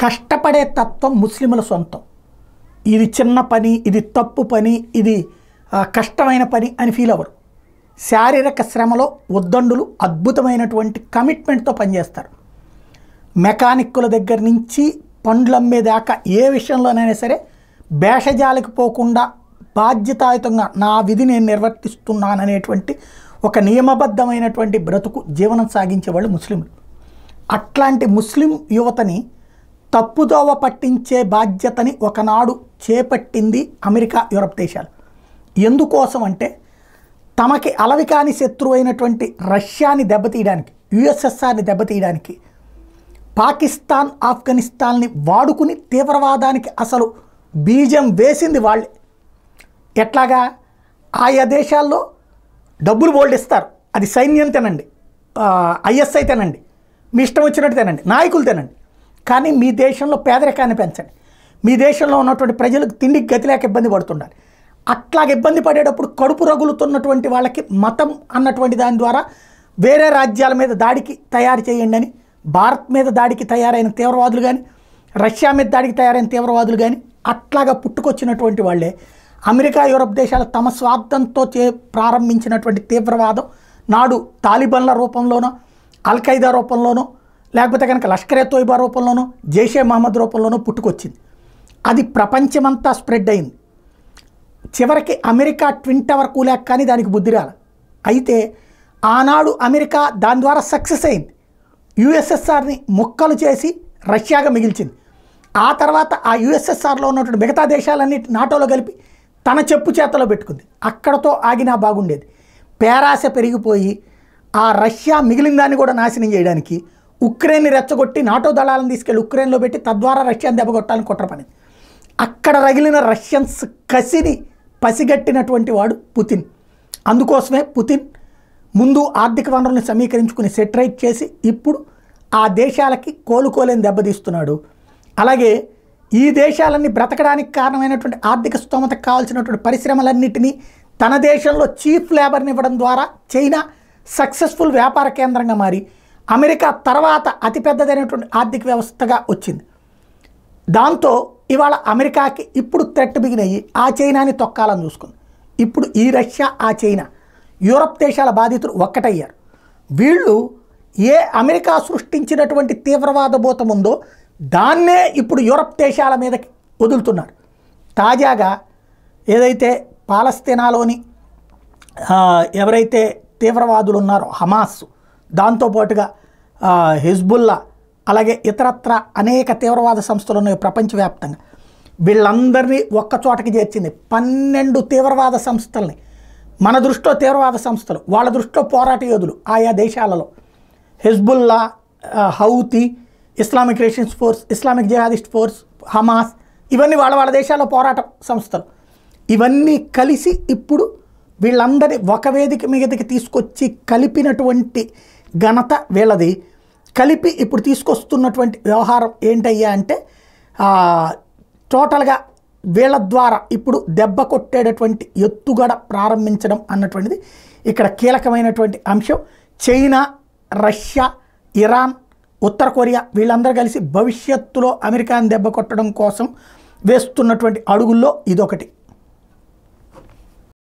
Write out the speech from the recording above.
కష్టపడే తత్వం ముస్లింల సొంతం. ఇది చిన్న పని, ఇది తప్పు పని, ఇది కష్టమైన పని అని ఫీల్ అవ్వరు. శారీరక శ్రమలో ఉద్దండులు అద్భుతమైనటువంటి కమిట్మెంట్తో పనిచేస్తారు. మెకానిక్కుల దగ్గర నుంచి పండ్లమ్మేదాకా ఏ విషయంలోనైనా సరే భేషజాలకు పోకుండా బాధ్యతాయుతంగా నా విధి నేను నిర్వర్తిస్తున్నాననేటువంటి ఒక నియమబద్ధమైనటువంటి బ్రతుకు జీవనం సాగించేవాళ్ళు ముస్లింలు. అట్లాంటి ముస్లిం యువతని తప్పుదోవ పట్టించే బాధ్యతని ఒకనాడు చేపట్టింది అమెరికా, యూరప్ దేశాలు. ఎందుకోసం అంటే తమకి అలవికాని శత్రువు అయినటువంటి రష్యాని దెబ్బతీయడానికి, యుఎస్ఎస్ఆర్ని దెబ్బతీయడానికి పాకిస్తాన్, ఆఫ్ఘనిస్తాన్ని వాడుకుని తీవ్రవాదానికి అసలు బీజం వేసింది వాళ్ళే. ఎట్లాగా? ఆయా దేశాల్లో డబ్బులు బోల్డ్ ఇస్తారు, అది సైన్యం తినండి, ఐఎస్ఐ తినండి, మీ ఇష్టం వచ్చినట్టు తినండి, నాయకులు తినండి, కానీ మీ దేశంలో పేదరికాన్ని పెంచండి, మీ దేశంలో ఉన్నటువంటి ప్రజలకు తిండికి గతి లేక ఇబ్బంది పడుతుండాలి. అట్లాగ ఇబ్బంది పడేటప్పుడు కడుపు రగులుతున్నటువంటి వాళ్ళకి మతం అన్నటువంటి దాని ద్వారా వేరే రాజ్యాల మీద దాడికి తయారు చేయండి అని భారత్ మీద దాడికి తయారైన తీవ్రవాదులు కానీ, రష్యా మీద దాడికి తయారైన తీవ్రవాదులు కానీ అట్లాగా పుట్టుకొచ్చినటువంటి వాళ్ళే. అమెరికా, యూరప్ దేశాలు తమ స్వార్థంతో ప్రారంభించినటువంటి తీవ్రవాదం నాడు తాలిబాన్ల రూపంలోనో, అల్ఖైదా రూపంలోనో, లేకపోతే కనుక లష్కరే తోయిబా రూపంలోనో, జైషే మహమ్మద్ రూపంలోనో పుట్టుకొచ్చింది. అది ప్రపంచమంతా స్ప్రెడ్ అయింది. చివరికి అమెరికా ట్విన్ టవర్ కూలాక కానీ దానికి బుద్ధి రాల. అయితే ఆనాడు అమెరికా దాని ద్వారా సక్సెస్ అయింది. యుఎస్ఎస్ఆర్ని ముక్కలు చేసి రష్యాగా మిగిల్చింది. ఆ తర్వాత ఆ యుఎస్ఎస్ఆర్లో ఉన్నటువంటి మిగతా దేశాలన్నీ నాటోలో కలిపి తన చెప్పు చేతలో పెట్టుకుంది. అక్కడతో ఆగినా బాగుండేది. పేరాశ పెరిగిపోయి ఆ రష్యా మిగిలిన దాన్ని కూడా నాశనం చేయడానికి ఉక్రెయిన్ని రెచ్చగొట్టి నాటో దళాలను తీసుకెళ్ళి ఉక్రెయిన్లో పెట్టి తద్వారా రష్యాని దెబ్బగొట్టాలని కుట్ర పనింది. అక్కడ రగిలిన రష్యన్స్ కసిని పసిగట్టినటువంటి వాడు పుతిన్. అందుకోసమే పుతిన్ ముందు ఆర్థిక వనరుల్ని సమీకరించుకుని సెటరైట్ చేసి ఇప్పుడు ఆ దేశాలకి కోలుకోలేని దెబ్బతీస్తున్నాడు. అలాగే ఈ దేశాలన్నీ బ్రతకడానికి కారణమైనటువంటి ఆర్థిక స్తోమతకు కావాల్సినటువంటి పరిశ్రమలన్నింటినీ తన దేశంలో చీఫ్ లేబర్ని ఇవ్వడం ద్వారా చైనా సక్సెస్ఫుల్ వ్యాపార కేంద్రంగా మారి అమెరికా తర్వాత అతిపెద్దదైనటువంటి ఆర్థిక వ్యవస్థగా వచ్చింది. దాంతో ఇవాళ అమెరికాకి ఇప్పుడు థ్రెట్ బిగినయ్యి ఆ చైనాని తొక్కాలని చూసుకుంది. ఇప్పుడు ఈ రష్యా, ఆ చైనా, యూరప్ దేశాల బాధితులు ఒక్కటయ్యారు. వీళ్ళు ఏ అమెరికా సృష్టించినటువంటి తీవ్రవాద భూతం ఉందో దాన్నే ఇప్పుడు యూరప్ దేశాల మీదకి వదులుతున్నారు. తాజాగా ఏదైతే పాలస్తీనాలోని ఎవరైతే తీవ్రవాదులు ఉన్నారో హమాస్, దాంతోపాటుగా హిజ్బుల్లా, అలాగే ఇతరత్ర అనేక తీవ్రవాద సంస్థలు ఉన్నాయి ప్రపంచవ్యాప్తంగా, వీళ్ళందరినీ ఒక్కచోటకి చేర్చింది. 12 తీవ్రవాద సంస్థల్ని, మన దృష్టిలో తీవ్రవాద సంస్థలు, వాళ్ళ దృష్టిలో పోరాట యోధులు ఆయా దేశాలలో, Hezbollah, Houthi, Islamic rations force, Islamic jihadist force, Hamas, ఇవన్నీ వాళ్ళ దేశాల్లో పోరాట సంస్థలు. ఇవన్నీ కలిసి ఇప్పుడు వీళ్ళందరినీ ఒక వేదిక మీదకి తీసుకొచ్చి కలిపినటువంటి ఘనత వీళ్ళది. కలిపి ఇప్పుడు తీసుకొస్తున్నటువంటి వ్యవహారం ఏంటయ్యా అంటే టోటల్గా వీళ్ళ ద్వారా ఇప్పుడు దెబ్బ కొట్టేటటువంటి ఎత్తుగడ ప్రారంభించడం అన్నటువంటిది ఇక్కడ కీలకమైనటువంటి అంశం. చైనా, రష్యా, ఇరాన్, ఉత్తర కొరియా వీళ్ళందరూ కలిసి భవిష్యత్తులో అమెరికాని దెబ్బ కొట్టడం కోసం వేస్తున్నటువంటి అడుగుల్లో ఇదొకటి.